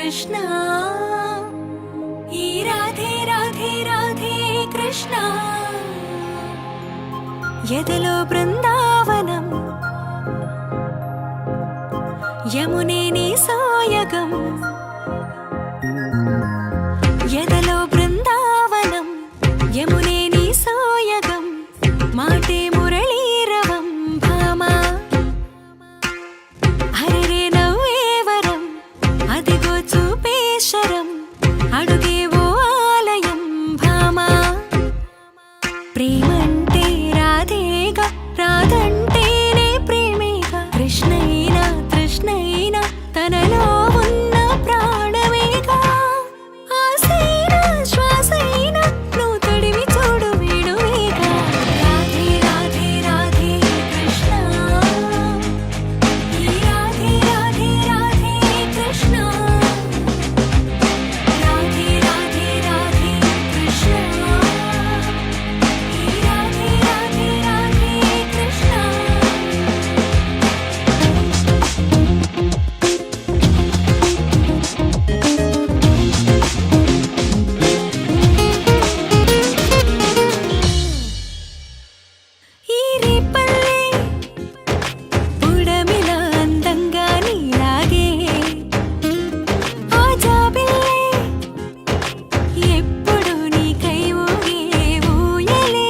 కృష్ణ ఈ రాధే రాధే రాధే కృష్ణ ఎదలో బృందావనం యమునే నీ సోయగం ఎదలో బృందావనం యమునే నీ సోయగం మాటే మురళీరవం భామా హరిరే నవ్వేవరం అదిగో చూపేశరం అడుగేవో ఆలయం భామా ప్రేమంటే రాధేగా రాధంటేనే ప్రేమేగా కృష్ణైనా తృష్ణైనా తనలో ఉన్న ప్రాణమేగా ఆసైనా శ్వాసైనా నువ్వు తడిమి చూడు వేడువేగా రాధే రాధే రాధే కృష్ణ ఈ రాధే రాధే రాధే కృష్ణ రాధే రాధే రాధే కృష్ణ ఈ రాధే రాధే రాధే కృష్ణ ఈ రేపల్లె పుడమిలా అందంగా నీలాగే ఆ జాబిల్లే ఎప్పుడు నీకై ఊగే ఊయలే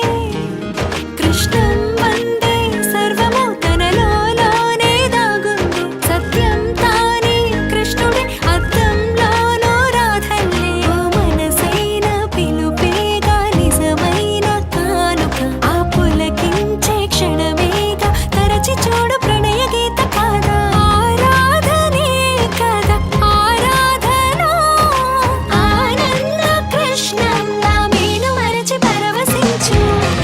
కృష్ణం వందే సర్వము తనలోనే దాగుంది సత్యం తానే కృష్ణుడే అద్దంలోనూ రాధల్లే ఓ మనసైన పిలుపేగా నిజమైన కానుక ఆ పులకించే క్షణమేగా తరచి చూడు ప్రణయ గీత కాదా ఆరాధనే కదా ఆరాధన ఆనంద కృష్ణంలా మేను మరచి పరవశించు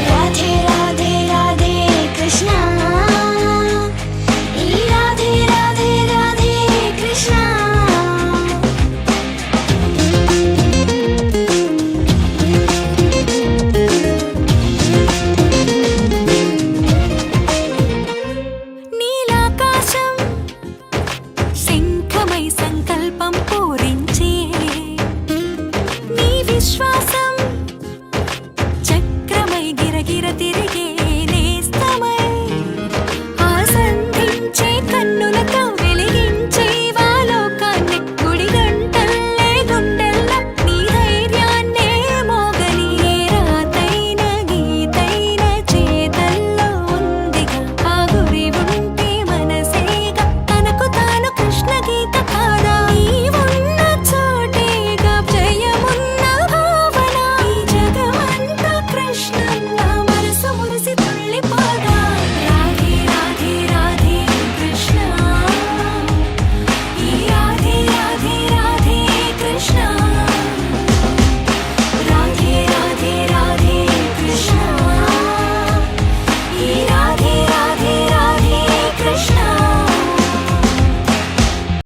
రాధే రాధే రాధే కృష్ణ ఈ రాధే రాధే రాధే కృష్ణ నీలాకాశం శంఖమై సంకల్పం